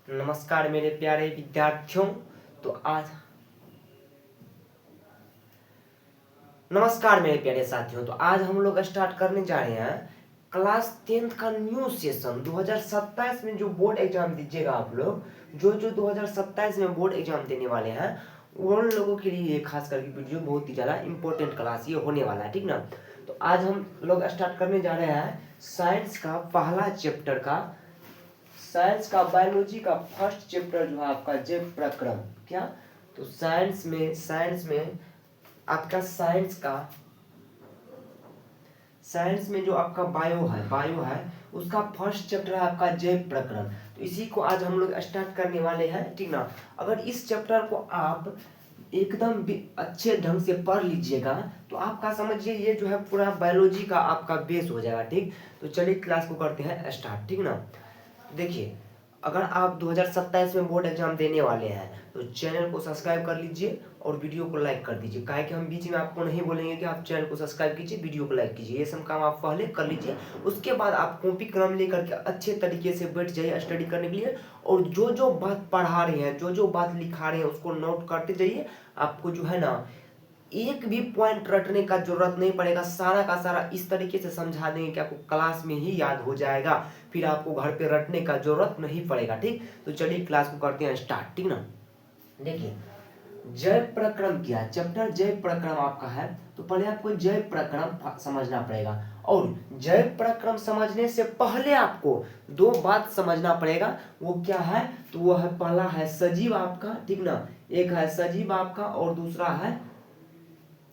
नमस्कार मेरे प्यारे विद्यार्थियों। तो आज नमस्कार मेरे प्यारे साथियों। तो आज हम लोग स्टार्ट करने जा रहे हैं क्लास 10th का न्यू सेशन। 2027 में जो बोर्ड एग्जाम दीजिएगा आप लोग, जो 2027 में बोर्ड एग्जाम देने वाले हैं उन लोगों के लिए खास करके वीडियो बहुत ही ज़्यादा इंपॉर्टेंट क्लास ये होने वाला है, ठीक ना। तो आज हम लोग स्टार्ट करने जा रहे हैं साइंस का पहला चैप्टर का, साइंस का बायोलॉजी का फर्स्ट चैप्टर जो है आपका जैव प्रक्रम। क्या तो साइंस में आपका साइंस में जो आपका बायो है उसका फर्स्ट चैप्टर है आपका जैव प्रक्रम। तो इसी को आज हम लोग स्टार्ट करने वाले हैं, ठीक ना। अगर इस चैप्टर को आप एकदम अच्छे ढंग से पढ़ लीजिएगा तो आपका समझिए ये जो है पूरा बायोलॉजी का आपका बेस हो जाएगा, ठीक। तो चलिए क्लास को करते हैं स्टार्ट, ठीक ना। देखिए, अगर आप 2027 में बोर्ड एग्जाम देने वाले हैं तो चैनल को सब्सक्राइब कर लीजिए और वीडियो को लाइक कर दीजिए। काहे कि हम बीच में आपको नहीं बोलेंगे कि आप चैनल को सब्सक्राइब कीजिए, वीडियो को लाइक कीजिए। ये सब काम आप पहले कर लीजिए, उसके बाद आप कॉपी कलम लेकर के अच्छे तरीके से बैठ जाइए स्टडी करने के लिए। और जो बात पढ़ा रहे हैं, जो बात लिखा रहे हैं उसको नोट करते जाइए। आपको जो है ना एक भी पॉइंट रटने का जरूरत नहीं पड़ेगा, सारा का सारा इस तरीके से समझा देंगे कि आपको क्लास में ही याद हो जाएगा, फिर आपको घर पे रटने का जरूरत नहीं पड़ेगा, ठीक। तो चलिए क्लास को करते हैं स्टार्ट, ठीक ना। देखिए, जैव प्रक्रम क्या है, चैप्टर जैव प्रक्रम आपका है। तो पहले आपको जैव प्रक्रम समझना पड़ेगा, और जैव प्रक्रम समझने से पहले आपको दो बात समझना पड़ेगा। वो क्या है, तो वो है पहला है सजीव आपका, ठीक ना। एक है सजीव आपका और दूसरा है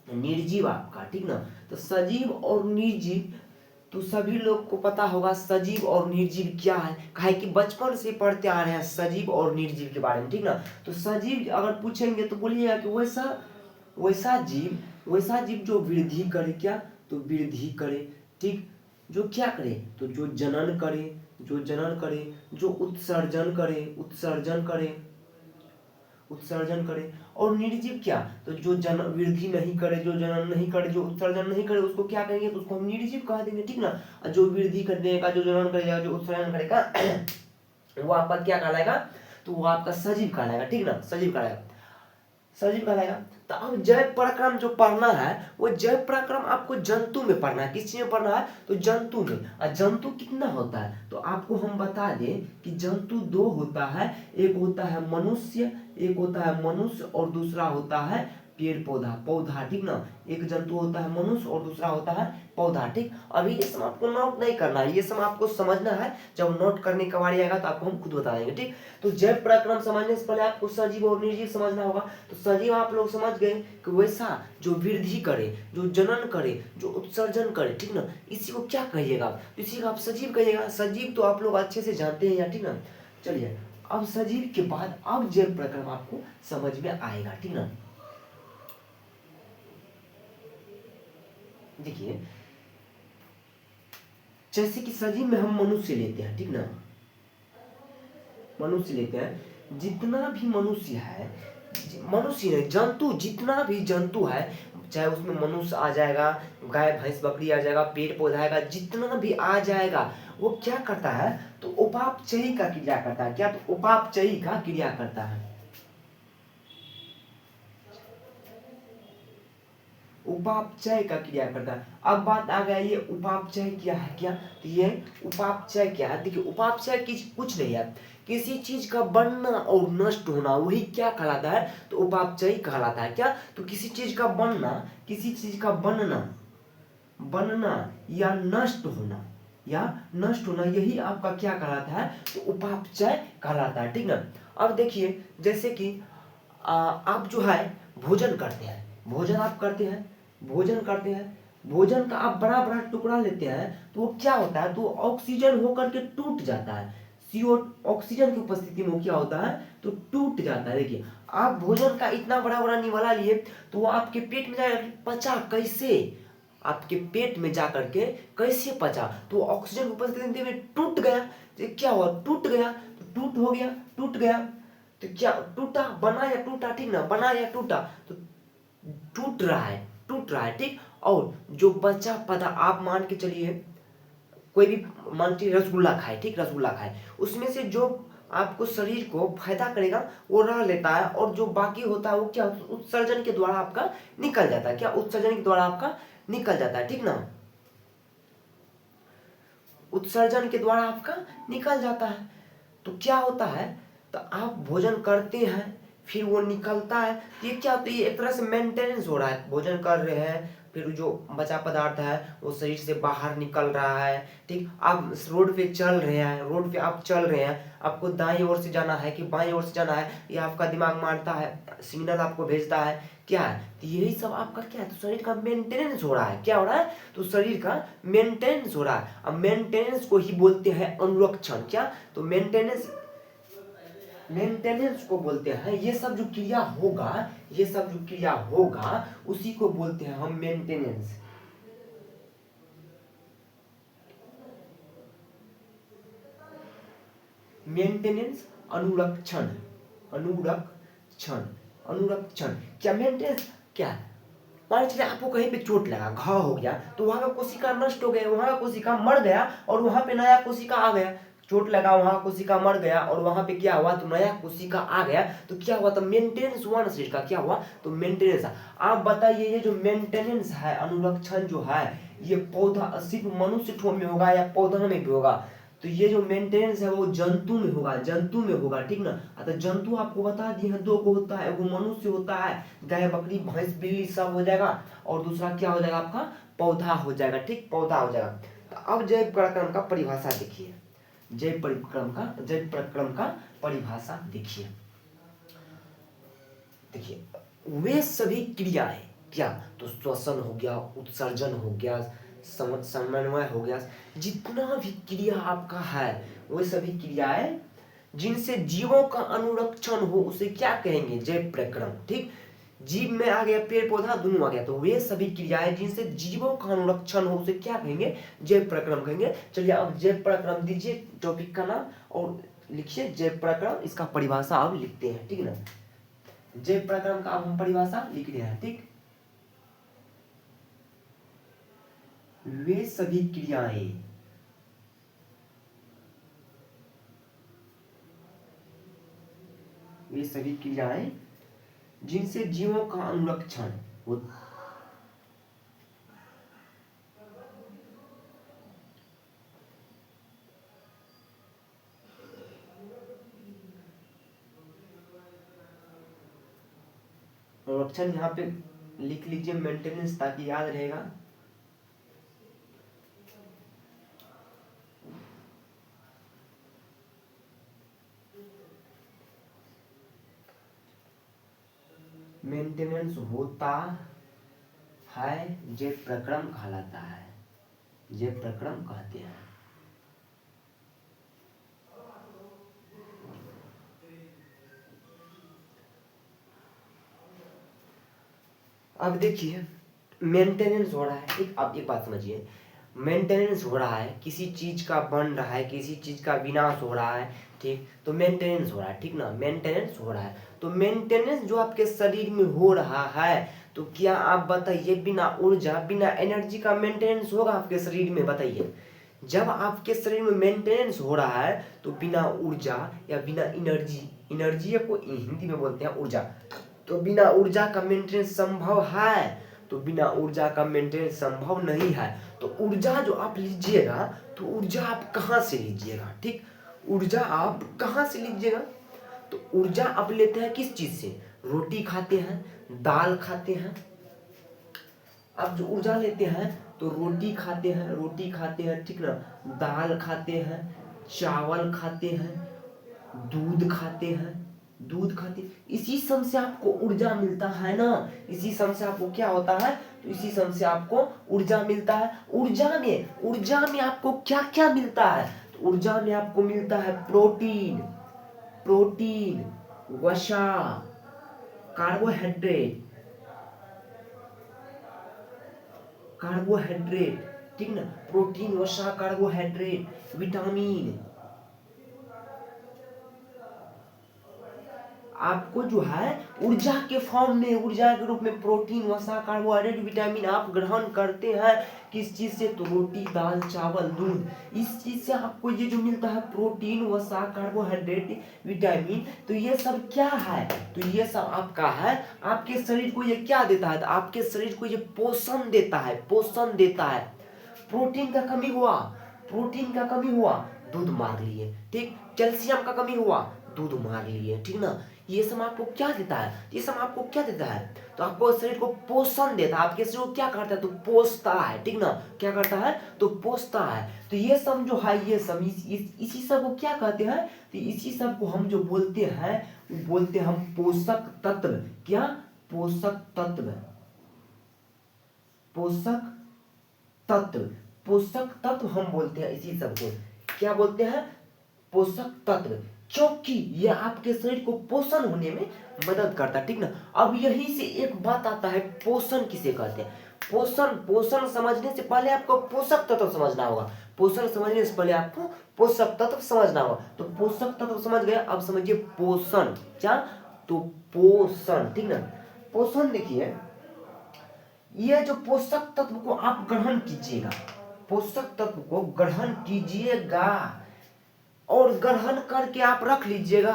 निर्जीव आपका, ठीक ना। तो सजीव और निर्जीव, तो सभी लोग को पता होगा सजीव और निर्जीव क्या है, काहे कि बचपन से पढ़ते आ रहे हैं सजीव और निर्जीव के बारे में, ठीक ना। तो सजीव अगर पूछेंगे तो बोलिएगा कि वैसा जीव जो वृद्धि करे, क्या तो वृद्धि करे, ठीक। जो क्या करे, तो जो जनन करे, जो उत्सर्जन करे। और निर्जीव क्या, तो जो जन वृद्धि नहीं करे, जो जनन नहीं करे, जो उत्सर्जन नहीं करे, उसको क्या कहेंगे, तो उसको हम निर्जीव कह देंगे, ठीक ना। और जो वृद्धि करेगा, जो जनन करेगा, जो उत्सर्जन करेगा वो आपका क्या कहलाएगा, तो वो आपका सजीव कहलाएगा, ठीक ना। सजीव कहलाएगा। तो अब जैव प्रक्रम जो पढ़ना है वो जैव प्रक्रम आपको जंतु में पढ़ना है। किस चीज में पढ़ना है, तो जंतु में। और जंतु कितना होता है, तो आपको हम बता दें कि जंतु दो होता है। एक होता है मनुष्य और दूसरा होता है पेड़ पौधा, ठीक ना। एक जंतु होता है मनुष्य और दूसरा होता है पौधा, ठीक। अभी ये सब आपको नोट नहीं करना है, ये सब आपको समझना है। जब नोट करने का बारी आएगा तो आपको हम खुद बता देंगे, ठीक। तो जैव प्रक्रम समझने से पहले आपको सजीव और निर्जीव समझना होगा। तो सजीव आप लोग समझ गए कि वैसा जो वृद्धि करे, जो जनन करे, जो उत्सर्जन करे, ठीक ना। इसी को क्या कहिएगा, तो इसी को आप सजीव कहिएगा। सजीव तो आप लोग अच्छे से जानते हैं यार, ठीक ना। चलिए, अब सजीव के बाद अब जैव प्रक्रम आपको समझ में आएगा, ठीक ना। देखिए, जैसे कि सजीव में हम मनुष्य लेते हैं, ठीक ना। मनुष्य लेते हैं, जितना भी मनुष्य है, मनुष्य नहीं जंतु, जितना भी जंतु है, चाहे उसमें मनुष्य आ जाएगा, गाय भैंस बकरी आ जाएगा, पेड़ पौधा आएगा, जितना भी आ जाएगा वो क्या करता है, तो उपापचयी का क्रिया करता है। क्या, तो उपापचयी का क्रिया करता है। उपापचय का क्रिया करता है। अब बात आ गया ये उपापचय क्या है, क्या तो ये उपापचय क्या है। देखिए, उपापचय कुछ नहीं है, किसी चीज का बनना और नष्ट होना, वही क्या कहलाता है, तो उपापचय कहलाता है। क्या, तो किसी चीज का बनना, किसी चीज का बनना या नष्ट होना यही आपका क्या कहलाता है, तो उपापचय कहलाता है, ठीक ना। अब देखिए, जैसे कि आप जो है भोजन करते हैं, भोजन का आप बड़ा बड़ा टुकड़ा लेते हैं, तो वो क्या होता है, तो ऑक्सीजन होकर के टूट जाता है। CO ऑक्सीजन की उपस्थिति में क्या होता है, तो टूट जाता है। देखिए, आप भोजन का इतना बड़ा बड़ा निवाला लिए, तो वो आपके पेट में जाकर पचा कैसे, आपके पेट में जाकर के कैसे पचा, तो ऑक्सीजन की उपस्थिति में टूट गया। तो क्या हुआ, टूट गया, तो टूट गया, तो क्या टूटा, बना या टूटा, ठीक ना, बना या टूटा, तो टूट रहा है, ठीक। और जो बचा पदार्थ, आप मान के चलिए कोई भी मान के रसगुल्ला खाए, ठीक, रसगुल्ला खाए, उसमें से जो आपको शरीर को फायदा करेगा वो रह लेता है, और जो बाकी होता है वो क्या उत्सर्जन के द्वारा आपका निकल जाता है, क्या उत्सर्जन के द्वारा आपका निकल जाता है, ठीक ना, उत्सर्जन के द्वारा आपका निकल जाता है। तो क्या होता है, तो आप भोजन करते हैं फिर वो निकलता है, ये क्या होता है, ये एक तरह से मेंटेनेंस हो रहा है, भोजन कर रहे हैं फिर जो बचा पदार्थ है वो शरीर से बाहर निकल रहा है, ठीक। आप रोड पे चल रहे हैं, रोड पे आप चल रहे हैं, आपको दाईं ओर से जाना है कि बाईं ओर से जाना है, ये आपका दिमाग मारता है, सिग्नल आपको भेजता है, क्या है, तो यही सब आपका क्या है, तो शरीर का मेंटेनेंस हो रहा है, क्या हो रहा है, तो शरीर का मेंटेनेंस हो रहा है। अब मेंटेनेंस को ही बोलते हैं अनुरक्षण, क्या, तो मेंटेनेंस को बोलते हैं, ये सब जो क्रिया होगा, ये सब जो क्रिया होगा उसी को बोलते हैं हम मेंटेनेंस। मेंटेनेंस, अनुरक्षण, अनुरक्षण, अनुरक्षण, क्या मेंटेनेंस, क्या, मान लीजिए आपको कहीं पे चोट लगा, घाव हो गया, तो वहां का कोशिका नष्ट हो गया, वहां का कोशिका मर गया और वहां पे नया कोशिका आ गया, चोट लगा वहां कोशिका मर गया और वहां पे क्या हुआ, तो नया कोशिका आ गया, तो क्या हुआ, तो मेंटेनेंस हुआ ना शरीर का, क्या हुआ, तो मेंटेनेंस। आप बताइए ये जो मेंटेनेंस है, अनुरक्षण जो है, ये पौधा सिर्फ मनुष्य ठो में होगा या पौधा में भी होगा, तो ये जो मेंटेनेंस है वो जंतु में होगा, जंतु में होगा, ठीक ना। तो जंतु आपको बता दिए हैं दो को होता है, वो मनुष्य होता है, गाय बकरी भैंस बिल्ली सब हो जाएगा, और दूसरा क्या हो जाएगा आपका, पौधा हो जाएगा, ठीक, पौधा हो जाएगा। तो अब जैव प्रक्रम का परिभाषा देखिए, जैव प्रक्रम का परिभाषा देखिए, देखिए वे सभी क्रियाएं, क्या, तो श्वसन हो गया, उत्सर्जन हो गया, समन्वय हो गया, जितना भी क्रिया आपका है वो सभी क्रियाएं जिनसे जीवों का अनुरक्षण हो उसे क्या कहेंगे, जैव प्रक्रम, ठीक। जीव में आ गया, पेड़ पौधा दोनों आ गया, तो वे सभी क्रियाएं जिनसे जीवों का अनुरक्षण हो उसे क्या कहेंगे, जैव प्रक्रम कहेंगे। चलिए अब जैव प्रक्रम दीजिए टॉपिक का नाम और लिखिए जैव प्रक्रम, इसका परिभाषा अब लिखते हैं, ठीक ना। जैव प्रक्रम का अब हम परिभाषा लिख रहे हैं, ठीक। वे सभी क्रियाएं जिनसे जीवों का अनुरक्षण हो, अनुरक्षण यहाँ पे लिख लीजिए मेंटेनेंस, ताकि याद रहेगा। मेंटेनेंस होता है, जैव प्रक्रम कहलाता है, जैव प्रक्रम कहते हैं। अब देखिए मेंटेनेंस हो रहा है, ठीक। अब एक बात समझिए, मेंटेनेंस हो रहा है, किसी चीज का बन रहा है, किसी चीज का विनाश हो रहा है, ठीक, तो मेंटेनेंस हो रहा है, ठीक ना, मेंटेनेंस हो रहा है। तो मेंटेनेंस जो आपके शरीर में हो रहा है, तो क्या आप बताइए बिना ऊर्जा बिना एनर्जी का मेंटेनेंस होगा आपके शरीर में, बताइए। जब आपके शरीर में मेंटेनेंस हो रहा है तो बिना ऊर्जा या बिना एनर्जी, एनर्जी को हिंदी में बोलते हैं ऊर्जा, तो बिना ऊर्जा का मेंटेनेंस संभव है, तो बिना ऊर्जा का मेंटेनेंस संभव नहीं है। तो ऊर्जा जो आप लीजिएगा, तो ऊर्जा आप कहाँ से लीजिएगा, ठीक, ऊर्जा आप कहाँ से लीजिएगा, तो ऊर्जा आप लेते हैं किस चीज से, रोटी खाते हैं, दाल खाते हैं, आप जो ऊर्जा लेते हैं तो रोटी खाते हैं, ठीक ना, दाल खाते हैं, चावल खाते हैं, दूध खाते, इसी सम से आपको ऊर्जा मिलता है ना, इसी सम से आपको क्या होता है, तो इसी सम से आपको ऊर्जा मिलता है। ऊर्जा में आपको क्या क्या मिलता है, तो ऊर्जा में आपको मिलता है प्रोटीन, वसा, कार्बोहाइड्रेट, ठीक ना, प्रोटीन, वसा, विटामिन। आपको जो है ऊर्जा के फॉर्म में, ऊर्जा के रूप में प्रोटीन, वसा, कार्बोहाइड्रेट, विटामिन आप ग्रहण करते हैं किस चीज से? तो रोटी, दाल, चावल, दूध, इस चीज से आपको ये जो मिलता है प्रोटीन, वसा, कार्बोहाइड्रेट, विटामिन, तो ये सब क्या है? तो ये सब आपका है, आपके शरीर को ये क्या देता है? तो आपके शरीर को ये पोषण देता है, पोषण देता है। प्रोटीन का कमी हुआ, प्रोटीन का कमी हुआ, दूध मार लिए, ठीक। कैल्शियम का कमी हुआ, दूध मार लिए, ठीक ना। ये सब आपको क्या देता है? ये सब आपको क्या देता है? तो आपको शरीर को पोषण देता है, आपके शरीर को क्या करता है? तो पोषता है, ठीक ना। क्या करता है? तो पोषता है। तो ये सब जो है, ये सब इसी सब को क्या कहते हैं? तो इसी सब को हम जो बोलते हैं, वो बोलते हैं हम पोषक तत्व। क्या? पोषक तत्व, पोषक तत्व, पोषक तत्व हम बोलते हैं इसी सब को। क्या बोलते हैं? पोषक तत्व, क्योंकि ये आपके शरीर को पोषण होने में मदद करता है, ठीक ना। अब यहीं से एक बात आता है, पोषण किसे कहते हैं? पोषण, पोषण समझने से पहले आपको पोषक तत्व समझना होगा। पोषण समझने से पहले आपको पोषक तत्व समझना होगा। तो पोषक तत्व समझ गए, अब समझिए पोषण। क्या? तो पोषण, ठीक ना। पोषण देखिए, ये जो पोषक तत्व को आप ग्रहण कीजिएगा, पोषक तत्व को ग्रहण कीजिएगा और ग्रहण करके आप रख लीजिएगा।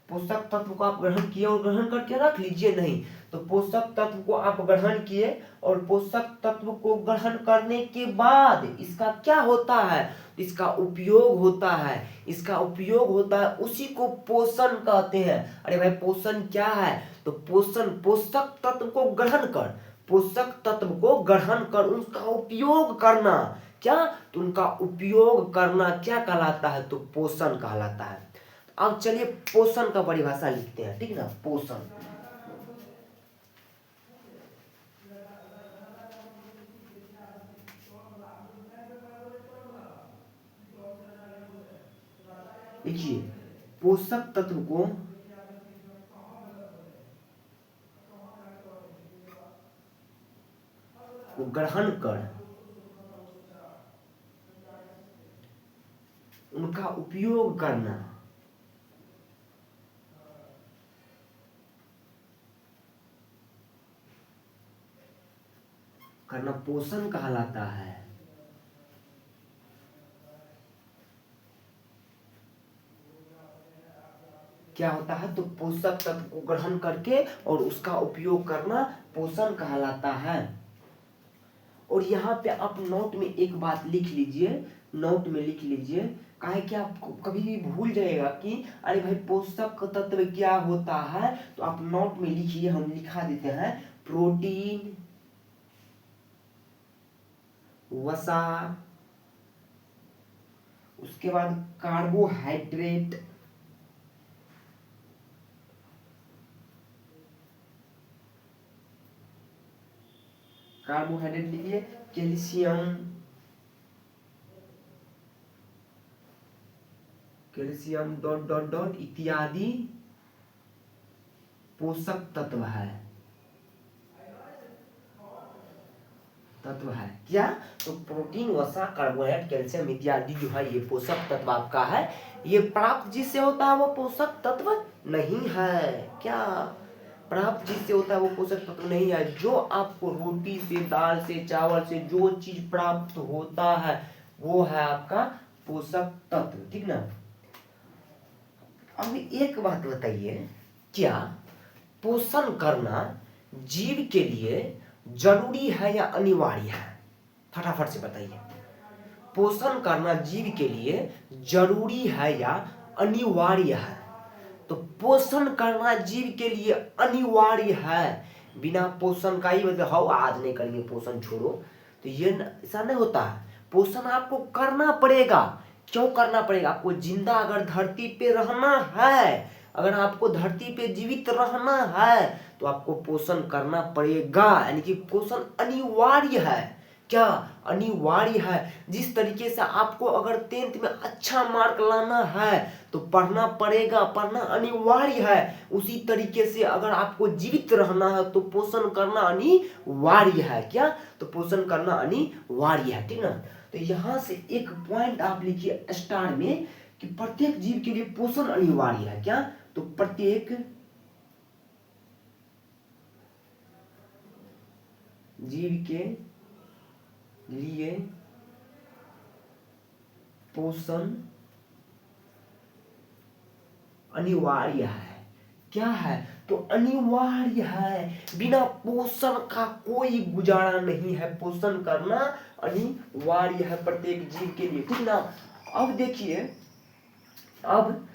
पोषक तत्व को आप ग्रहण किए और ग्रहण करके रख लीजिए, नहीं। तो पोषक तत्व को आप ग्रहण किए और पोषक तत्व को ग्रहण करने के बाद इसका क्या होता है? इसका उपयोग होता है, इसका उपयोग होता है, उसी को पोषण कहते हैं। अरे भाई पोषण क्या है? तो पोषण, पोषक तत्व को ग्रहण कर, पोषक तत्व को ग्रहण कर उनका उपयोग करना। क्या? तो उनका उपयोग करना क्या कहलाता है? तो पोषण कहलाता है। अब चलिए पोषण का परिभाषा लिखते हैं, ठीक ना। पोषण, देखिए पोषक तत्व को ग्रहण कर उनका उपयोग करना, करना पोषण कहलाता है। क्या होता है? तो पोषक तत्व को ग्रहण करके और उसका उपयोग करना पोषण कहलाता है। और यहाँ पे आप नोट में एक बात लिख लीजिए, नोट में लिख लीजिए, काहे कि आपको कभी भी भूल जाएगा कि अरे भाई पोषक तत्व क्या होता है। तो आप नोट में लिखिए, हम लिखा देते हैं, प्रोटीन, वसा, उसके बाद कार्बोहाइड्रेट, कार्बोहाइड्रेट लीजिए, calcium, calcium dot dot dot इत्यादि पोषक तत्व है, तत्व है। क्या? तो प्रोटीन, वसा, कार्बोहाइड्रेट, कैल्शियम इत्यादि जो है ये पोषक तत्व आपका है। ये प्राप्त जिससे होता है वो पोषक तत्व नहीं है। क्या? प्राप्त जिससे होता है वो पोषक तत्व नहीं है। जो आपको रोटी से, दाल से, चावल से जो चीज प्राप्त होता है वो है आपका पोषक तत्व, ठीक ना। अब एक बात बताइए, क्या पोषण करना जीव के लिए जरूरी है या अनिवार्य है? फटाफट से बताइए, पोषण करना जीव के लिए जरूरी है या अनिवार्य है? तो पोषण करना जीव के लिए अनिवार्य है। बिना पोषण का ही मतलब हाँ आज नहीं करेंगे पोषण छोड़ो, तो ये ऐसा नहीं होता है। पोषण आपको करना पड़ेगा। क्यों करना पड़ेगा? आपको जिंदा अगर धरती पे रहना है, अगर आपको धरती पे जीवित रहना है तो आपको पोषण करना पड़ेगा, यानी कि पोषण अनिवार्य है। क्या? अनिवार्य है। जिस तरीके से आपको अगर 10th में अच्छा मार्क लाना है तो पढ़ना पड़ेगा, पढ़ना अनिवार्य है, उसी तरीके से अगर आपको जीवित रहना है तो पोषण करना अनिवार्य है। क्या? तो पोषण करना अनिवार्य है, ठीक ना। तो यहाँ से एक पॉइंट आप लिखिए स्टार में कि प्रत्येक जीव के लिए पोषण अनिवार्य है। क्या? तो प्रत्येक जीव के लिए पोषण अनिवार्य है। क्या है? तो अनिवार्य है, बिना पोषण का कोई गुजारा नहीं है, पोषण करना अनिवार्य है प्रत्येक जीव के लिए, ठीक ना। अब देखिए, अब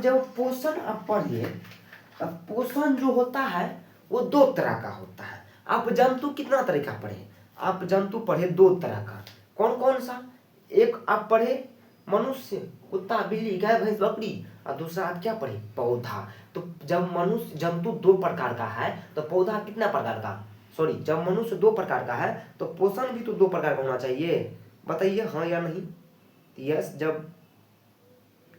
जब पोषण आप पढ़िए, अब पोषण जो होता है वो दो तरह का होता है। आप जंतु कितना तरह का पढ़े? आप जंतु पढ़े दो तरह का। कौन कौन सा? एक आप पढ़े मनुष्य, कुत्ता, बिल्ली, गाय, भैंस, बकरी, और दूसरा आप क्या पढ़े? पौधा। तो जब मनुष्य जंतु दो प्रकार का है तो पौधा कितना प्रकार का, सॉरी, जब मनुष्य दो प्रकार का है तो पोषण भी तो दो प्रकार का होना चाहिए। बताइए हाँ या नहीं? यस, जब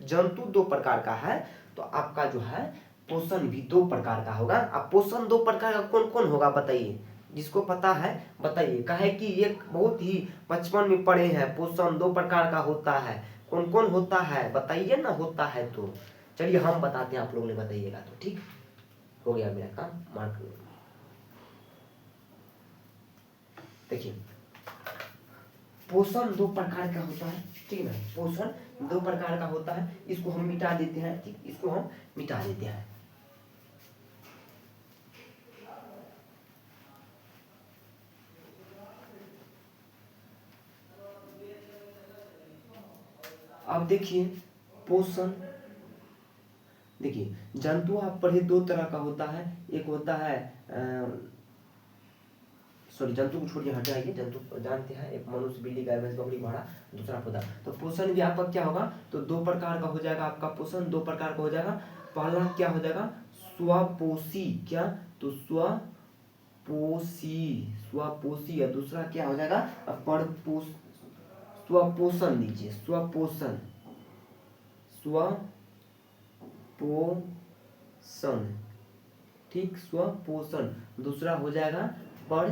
जंतु दो प्रकार का है तो आपका जो है पोषण भी दो प्रकार का होगा। अब पोषण दो प्रकार का कौन कौन होगा बताइए, जिसको पता है बताइए। कहे कि एक बहुत ही बचपन में पढ़े हैं, पोषण दो प्रकार का होता है, कौन कौन होता है बताइए ना। होता है तो चलिए हम बताते हैं, आप लोगों ने बताइएगा तो ठीक हो गया मेरा काम। मार्क देखिए, पोषण दो प्रकार का होता है, ठीक है। पोषण दो प्रकार का होता है, इसको हम मिटा देते हैं, ठीक, इसको हम मिटा देते हैं। अब देखिए पोषण, देखिए जंतु आप पढ़े दो तरह का होता है, एक होता है सॉरी, जंतु को छोड़िए, हटाइए, जंतु जानते हैं, एक मनुष्य, बिल्ली, गाय, भैंस, बकरी, घोड़ा, दूसरा पौधा। तो पोषण भी आपका क्या होगा? तो दो प्रकार का हो जाएगा, आपका पोषण दो प्रकार का हो जाएगा। पहला क्या हो जाएगा? स्वपोषी, क्या? तो स्वपोषी, और दूसरा क्या हो जाएगा? परपोष, स्वपोषण लीजिए, स्वपोषण, स्वपोषण, ठीक, स्वपोषण। दूसरा हो जाएगा पर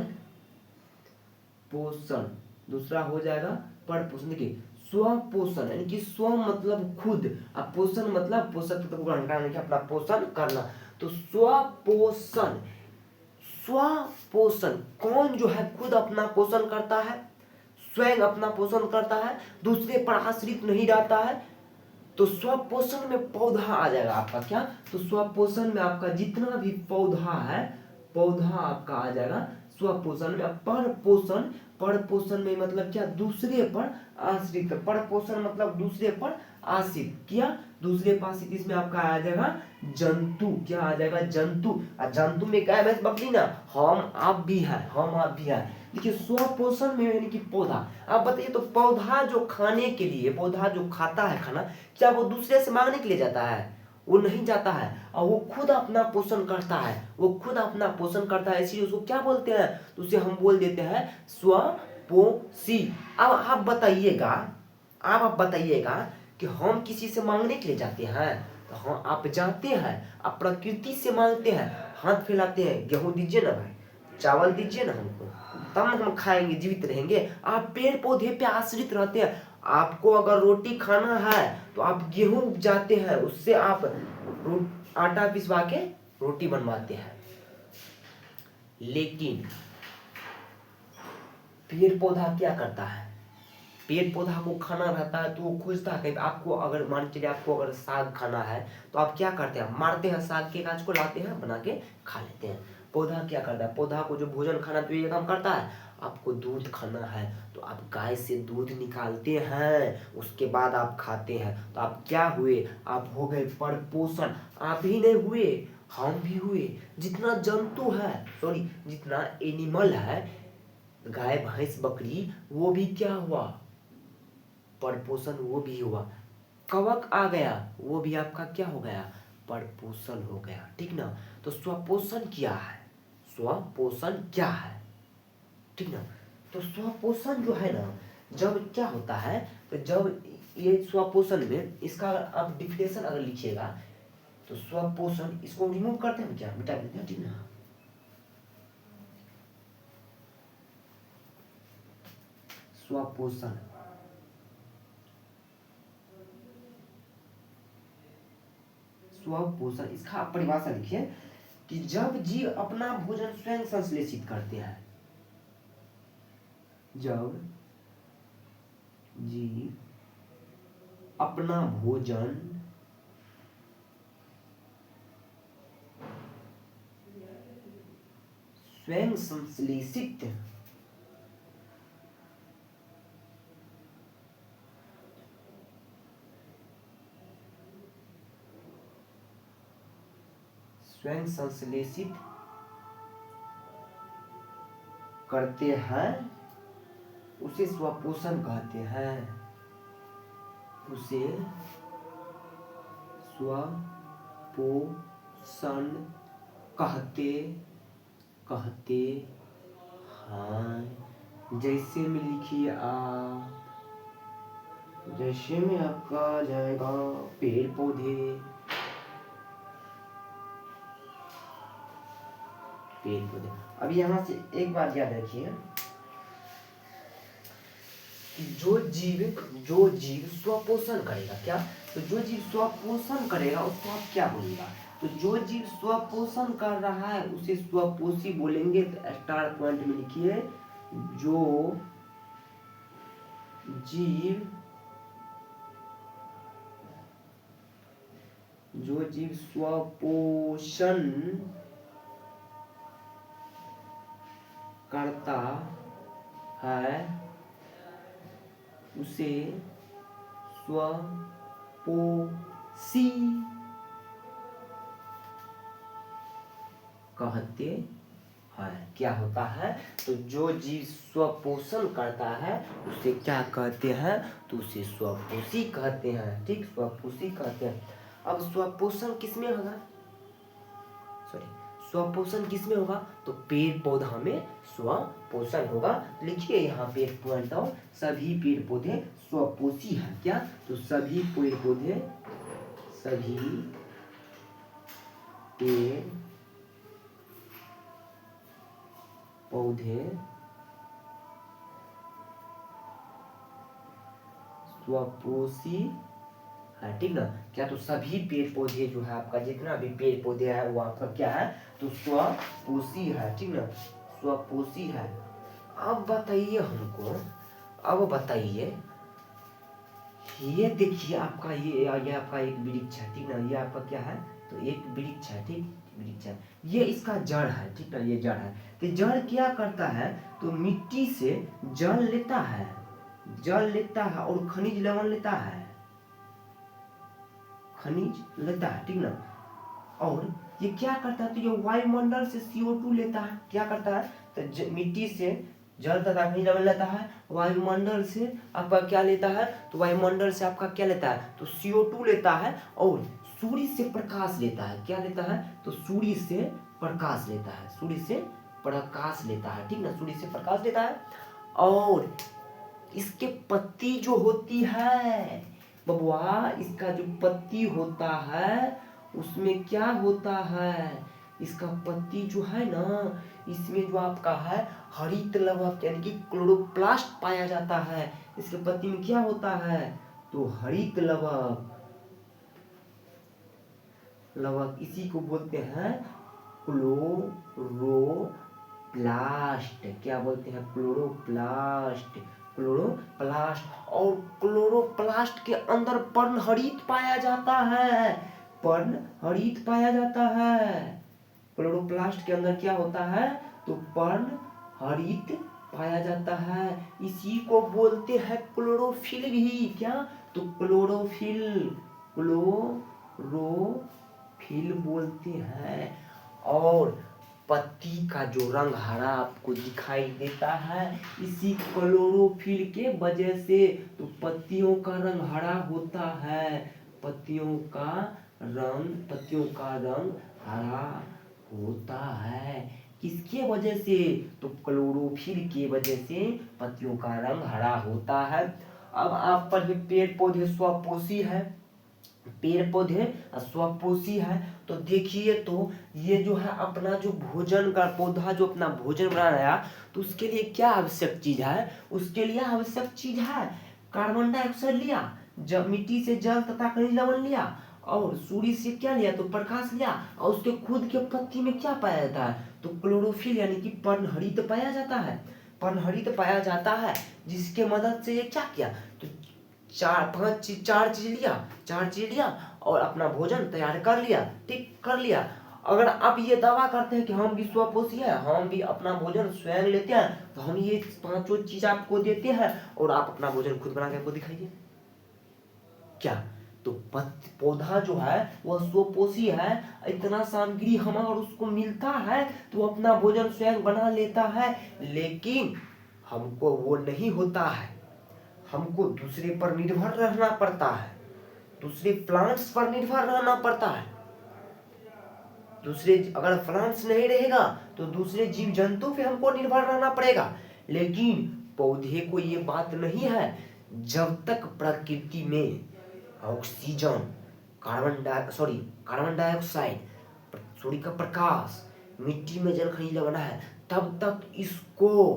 पोषण, दूसरा हो जाएगा पर पोषण। देखिए स्वपोषण यानी कि स्व मतलब खुद, और पोषण मतलब पोषक तत्व ग्रहण करना, अपना पोषण करना। तो स्वपोषण, स्वपोषण कौन जो है खुद अपना पोषण करता है, स्वयं अपना पोषण करता है, दूसरे पर आश्रित नहीं रहता है। तो स्वपोषण में पौधा आ जाएगा आपका, क्या? तो स्वपोषण में आपका जितना भी पौधा है, पौधा आपका आ जाएगा स्वपोषण में। पर पोषण, पर पोषण में मतलब क्या? दूसरे पर आश्रित। पर पोषण मतलब दूसरे पर आश्रित, क्या? दूसरे पर आश्रित। इसमें आपका आ जाएगा जंतु, क्या आ जाएगा? जंतु। और जंतु में क्या है? भैंस, बकरी ना, हम आप भी हैं, हम आप भी हैं। देखिए स्वपोषण में यानी कि पौधा। आप बताइए, तो पौधा जो खाने के लिए, पौधा जो खाता है खाना, क्या वो दूसरे से मांगने के लिए जाता है? वो नहीं जाता है, और वो खुद अपना पोषण करता है, वो खुद अपना पोषण करता है, इसलिए उसको क्या बोलते हैं? तो उसे हम बोल देते हैं स्वपोषी। अब आप बताइएगा, आप बताइएगा कि हम किसी से मांगने के लिए जाते हैं? तो हाँ, आप जाते हैं, आप प्रकृति से मांगते हैं, हाथ फैलाते हैं, गेहूं दीजिए ना भाई, चावल दीजिए ना हमको, तब हम खाएंगे, जीवित रहेंगे। आप पेड़ पौधे पे आश्रित रहते हैं। आपको अगर रोटी खाना है तो आप गेहूं उपजाते हैं, उससे आप आटा पिसवा के रोटी बनवाते हैं। लेकिन पेड़ पौधा क्या करता है? पेड़ पौधा को खाना रहता है तो वो खोजता है। आपको अगर मान चलिए, आपको अगर साग खाना है तो आप क्या करते हैं? मारते हैं, साग के गाछ को लाते हैं, बना के खा लेते हैं। पौधा क्या करता है? पौधा को जो भोजन खाना तो ये काम करता है। आपको दूध खाना है तो आप गाय से दूध निकालते हैं, उसके बाद आप खाते हैं। तो आप क्या हुए? आप हो गए परपोषण। आप ही नहीं हुए, हम भी हुए। जितना जंतु है, सॉरी, जितना एनिमल है, गाय, भैंस, बकरी, वो भी क्या हुआ? परपोषण, वो भी हुआ। कवक आ गया, वो भी आपका क्या हो गया? परपोषण हो गया, ठीक ना। तो स्वपोषण क्या है? स्वपोषण क्या है, ठीक ना। तो स्वपोषण जो है ना, जब क्या होता है, तो जब ये स्वपोषण में इसका आप डिफिनेशन अगर लिखिएगा तो स्वपोषण, इसको रिमूव करते हैं, क्या मिटा देते हैं, ठीक ना। स्वपोषण, स्वपोषण, इसका आप परिभाषा लिखिए कि जब जीव अपना भोजन स्वयं संश्लेषित करते हैं, जब जीव अपना भोजन स्वयं संश्लेषित करते हैं, उसे स्वपोषण कहते हैं, उसे स्वपोषण कहते हैं। जैसे में लिखिए आप, जैसे में आपका आ जाएगा पेड़ पौधे, अब यहाँ से एक बात याद रखिए कि जो जीव स्वपोषण करेगा, क्या, तो जो जीव स्वपोषण करेगा उसको आप क्या बोलेगा, तो जो जीव स्वपोषण कर रहा है उसे स्वपोषी बोलेंगे। तो स्टार पॉइंट में लिखिए, जो जीव स्वपोषण करता है उसे स्वपोषी कहते हैं। क्या होता है, तो जो जीव स्वपोषण करता है उसे क्या कहते हैं, तो उसे स्वपोषी कहते हैं। ठीक, स्वपोषी कहते हैं। अब स्वपोषण किसमें होगा, स्वपोषण किसमें होगा, तो पेड़ पौधा में स्वपोषण होगा। लिखिए यहाँ पे एक पॉइंट और, सभी पेड़ पौधे स्वपोषी हैं। क्या, तो सभी पेड़ पौधे स्वपोषी है। ठीक ना, क्या, तो सभी पेड़ पौधे जो है आपका, जितना भी पेड़ पौधे है वो आपका क्या है, तो स्वपोषी है। ठीक ना, स्वपोषी है। अब बताइए हमको, ये देखिए आपका ये आपका एक वृक्ष है। ठीक ना, ये आपका क्या है, तो एक वृक्ष है। ठीक, वृक्ष है, ये इसका जड़ है। ठीक ना, ये जड़ है। तो जड़ क्या करता है, तो मिट्टी से जल लेता है और खनिज लवण लेता है, ठीक ना। और ये क्या करता है, तो ये वायुमंडल से CO2 लेता है। क्या करता है, तो मिट्टी से जल तथा खनिज लवण लेता है, वायुमंडल से आपका क्या लेता है, तो वायुमंडल से आपका क्या लेता है, तो CO2 लेता है, और सूर्य से प्रकाश लेता है। क्या लेता है, तो सूर्य से प्रकाश लेता है, ठीक ना, सूर्य से प्रकाश लेता है। और इसके पत्ती जो होती है बबुआ, इसका जो पत्ती होता है उसमें क्या होता है, इसका पत्ती जो है ना, इसमें जो आपका है हरित लवक यानी कि क्लोरोप्लास्ट पाया जाता है। इसके पत्ती में क्या होता है, तो हरित लवक, इसी को बोलते हैं क्लोरोप्लास्ट। क्या बोलते हैं, क्लोरोप्लास्ट। और क्लोरोप्लास्ट के अंदर पर्णहरित पाया जाता है, क्लोरोप्लास्ट के अंदर क्या होता है, तो पर्णहरित पाया जाता है। इसी को बोलते हैं क्लोरोफिल भी। क्या, तो क्लोरोफिल बोलते हैं। और पत्ती का जो रंग हरा आपको दिखाई देता है, इसी क्लोरोफिल के वजह से तो पत्तियों का रंग हरा होता है, पत्तियों का रंग हरा होता है। किसके वजह से, तो क्लोरोफिल की वजह से पत्तियों का रंग हरा होता है। अब आप पर पेड़ पौधे स्वपोषी है, स्वपोषी है। तो देखिए, तो ये जो है अपना जो भोजन का पौधा जो अपना भोजन बना रहा है, तो उसके लिए क्या आवश्यक चीज है, उसके लिए आवश्यक चीज है कार्बन डाइऑक्साइड लिया, जब मिट्टी से जल तथा खनिज लवण लिया, और सूर्य से क्या लिया, तो प्रकाश लिया, और उसके खुद के पत्ती में क्या पाया जाता है, तो क्लोरोफिल यानी कि पर्णहरित पाया जाता है, पर्णहरित पाया जाता है, जिसके मदद से ये क्या किया, तो चार चीज लिया और अपना भोजन तैयार कर लिया, ठीक कर लिया। अगर आप ये दावा करते हैं कि हम भी स्वपोषी हैं, हम भी अपना भोजन स्वयं लेते हैं, तो हम ये पांचों चीज आपको देते हैं और आप अपना भोजन खुद बना के हमको दिखाइए क्या। तो पौधा जो है वह स्वपोषी है, इतना सामग्री हमें और उसको मिलता है तो वो अपना भोजन स्वयं बना लेता है, लेकिन हमको वो नहीं होता है, हमको दूसरे पर निर्भर रहना पड़ता है, दूसरे प्लांट्स पर निर्भर रहना पड़ता है। दूसरे अगर प्लांट्स नहीं रहेगा तो दूसरे जीव जंतु पे हमको निर्भर रहना पड़ेगा, लेकिन पौधे को ये बात नहीं है। जब तक प्रकृति में ऑक्सीजन, कार्बन डाइऑक्साइड, सूर्य का प्रकाश, मिट्टी में जल खनिज बना है, तब तक इसको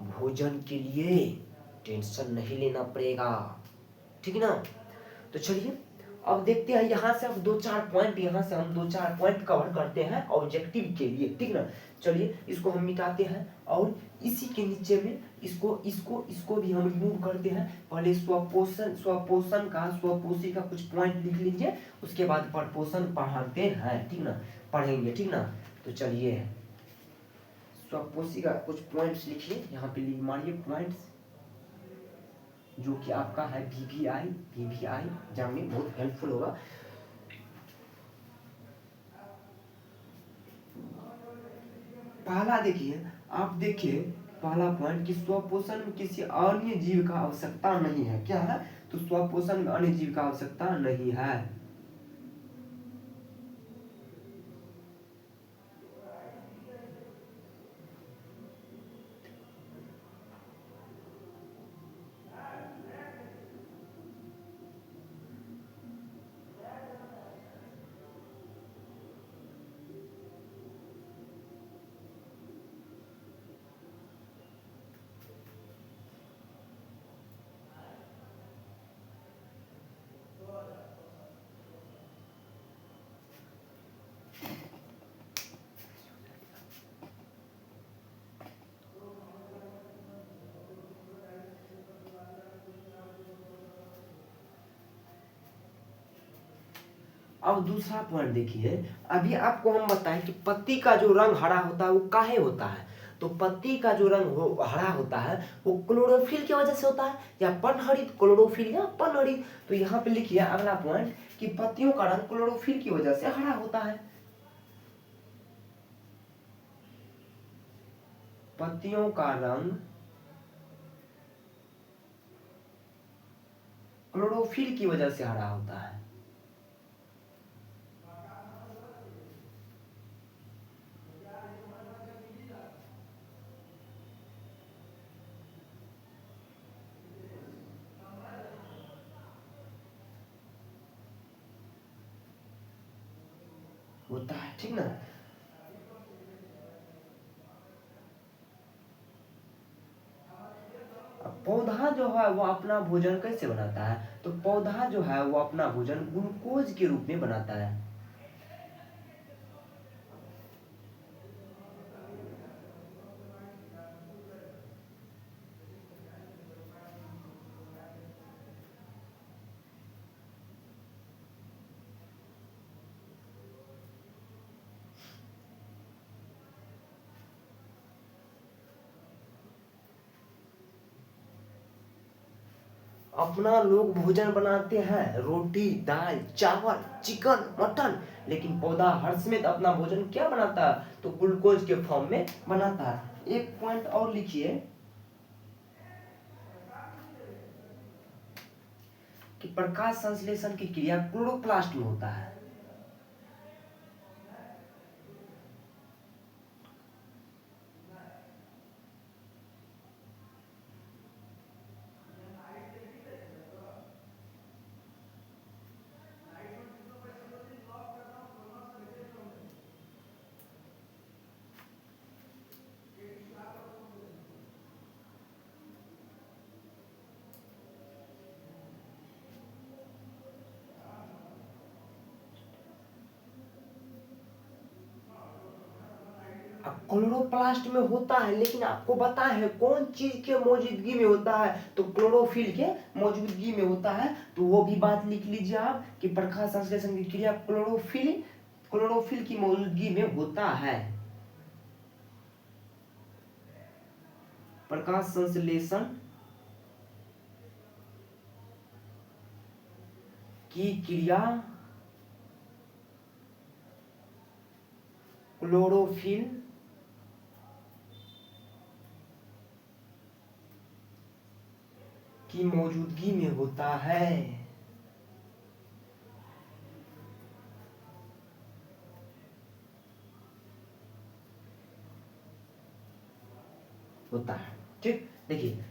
भोजन के लिए टेंशन नहीं लेना पड़ेगा, ठीक है ना। तो चलिए अब देखते हैं, यहाँ से हम दो चार पॉइंट कवर करते हैं ऑब्जेक्टिव के लिए, ठीक ना। चलिए इसको हम मिटाते हैं और इसी के नीचे में इसको भी हम रिमूव करते हैं। पहले स्वपोषी का कुछ पॉइंट लिख लीजिए, उसके बाद परपोषण पढ़ाते हैं, ठीक ना, पढ़ेंगे, ठीक ना। तो चलिए स्वपोषी का कुछ पॉइंट्स लिखिए, यहाँ पे लिख मारिए पॉइंट्स, जो कि आपका है वीवीआई एग्जाम में बहुत हेल्पफुल होगा। पहला देखिए, आप देखिए पहला पॉइंट कि स्वपोषण में किसी अन्य जीव का आवश्यकता नहीं है, क्या है, तो स्वपोषण में अन्य जीव का आवश्यकता नहीं है। अब दूसरा पॉइंट देखिए, अभी आपको हम बताएं कि पत्ती का जो रंग हरा होता है वो काहे होता है, तो पत्ती का जो रंग हरा होता है वो क्लोरोफिल की वजह से होता है, या पर्णहरित क्लोरोफिल या पर्णहरित। तो यहाँ पे लिखिए अगला पॉइंट कि पत्तियों का रंग क्लोरोफिल की वजह से हरा होता है, पत्तियों का रंग क्लोरोफिल की वजह से हरा होता है। होता है, ठीक ना। पौधा जो है वो अपना भोजन कैसे बनाता है, तो पौधा जो है वो अपना भोजन ग्लूकोज के रूप में बनाता है। अपना लोग भोजन बनाते हैं रोटी, दाल, चावल, चिकन, मटन, लेकिन पौधा हर समय अपना भोजन क्या बनाता है, तो ग्लूकोज के फॉर्म में बनाता है। एक पॉइंट और लिखिए कि प्रकाश संश्लेषण की क्रिया क्लोरोप्लास्ट में होता है। क्लोरोप्लास्ट में होता है, लेकिन आपको पता है कौन चीज के मौजूदगी में होता है, तो क्लोरोफिल के मौजूदगी में होता है। तो वो भी बात लिख लीजिए आप कि प्रकाश संश्लेषण की क्रिया क्लोरोफिल की मौजूदगी में होता है। प्रकाश संश्लेषण की क्रिया क्लोरोफिल की मौजूदगी में होता है। ठीक, देखिए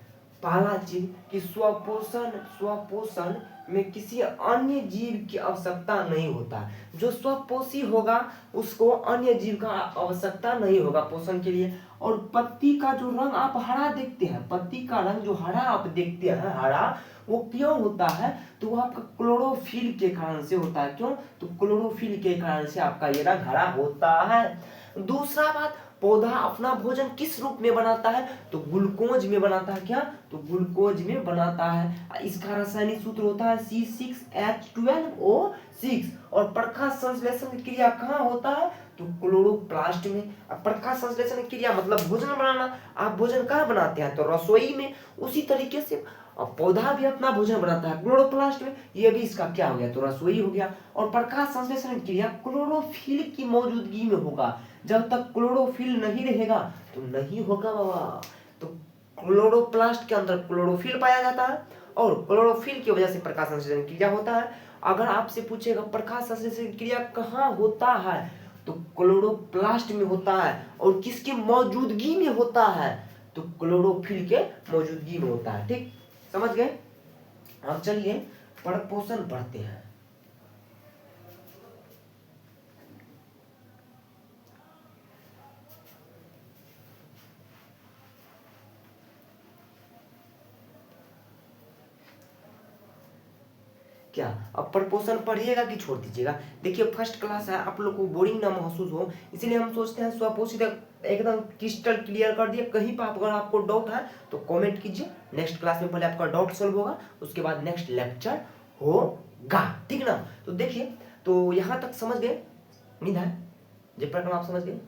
पहला चीज कि स्वपोषण में किसी अन्य जीव की आवश्यकता नहीं होता। जो स्वपोषी होगा उसको अन्य जीव का आवश्यकता नहीं होगा पोषण के लिए। और पत्ती का जो रंग आप हरा देखते हैं, पत्ती का रंग जो हरा आप देखते हैं, हरा, वो क्यों होता है, तो वो आपका क्लोरोफिल के कारण से होता है। क्यों, तो क्लोरोफिल के कारण से आपका ये रंग हरा होता है। दूसरा बात, पौधा अपना भोजन किस रूप में बनाता है, तो ग्लूकोज में बनाता है। क्या, तो ग्लूकोज में बनाता है। इसका रासायनिक सूत्र होता है C6H12O6। और प्रकाश संश्लेषण की क्रिया कहाँ होता है, तो क्लोरोप्लास्ट में। अब प्रकाश संश्लेषण की क्रिया मतलब भोजन बनाना। आप भोजन कहाँ बनाते हैं, तो रसोई में। उसी तरीके से पौधा भी अपना भोजन बनाता है क्लोरोप्लास्ट में। ये भी इसका क्या हो गया, तो रसोई हो गया। और प्रकाश संश्लेषण की क्रिया क्लोरोफिल की मौजूदगी में होगा। जब तक क्लोरोफिल नहीं रहेगा तो नहीं होगा बाबा। तो क्लोरोप्लास्ट के अंदर क्लोरोफिल पाया जाता है और क्लोरोफिल की वजह से प्रकाश संश्लेषण क्रिया होता है। अगर आपसे पूछेगा प्रकाश संश्लेषण क्रिया कहाँ होता है, तो क्लोरोप्लास्ट में होता है। और किसकी मौजूदगी में होता है, तो क्लोरोफिल के मौजूदगी में होता है। ठीक, समझ गए। अब चलिए परपोषण पढ़ते हैं। क्या अब प्रपोषण पढ़िएगा कि छोड़ दीजिएगा। देखिए फर्स्ट क्लास है, आप लोग को बोरिंग ना महसूस हो, इसलिए हम सोचते हैं स्वपोषित एकदम क्रिस्टल क्लियर कर दिए। कहीं पर अगर आपको डाउट है तो कमेंट कीजिए। नेक्स्ट क्लास में पहले आपका डाउट सॉल्व होगा, उसके बाद नेक्स्ट लेक्चर होगा। ठीक ना। तो देखिए, तो यहाँ तक समझ गए। उम्मीद है जय प्रकरण आप समझ गए,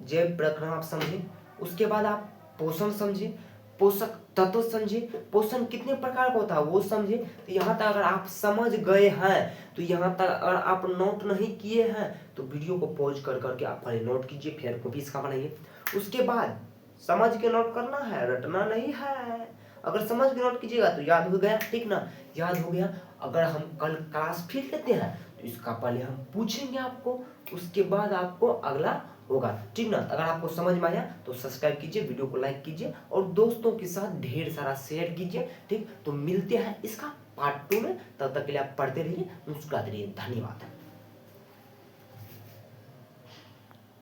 जय प्रकरण आप समझे। उसके बाद आप पोषण समझे, पोषक तत्व समझे, पोषण कितने प्रकार का होता है वो समझे। तो यहाँ तक अगर आप समझ गए हैं, तो यहाँ तक अगर आप नोट नहीं किए हैं तो वीडियो को पॉज कर करके आप पहले नोट कीजिए, फिर कॉपी इसका बनाइए। उसके बाद समझ के नोट करना है, रटना नहीं है। अगर समझ के नोट कीजिएगा तो याद हो गया। ठीक ना, याद हो गया। अगर हम कल क्लास फिर लेते हैं तो इसका पहले हम पूछेंगे आपको, उसके बाद आपको अगला होगा। ठीक ना। अगर आपको समझ में आया तो सब्सक्राइब कीजिए, वीडियो को लाइक कीजिए और दोस्तों के साथ ढेर सारा शेयर कीजिए। ठीक, तो मिलते हैं इसका पार्ट 2 में। तब तक के लिए आप पढ़ते रहिए, मुस्कुराते रहिए। धन्यवाद।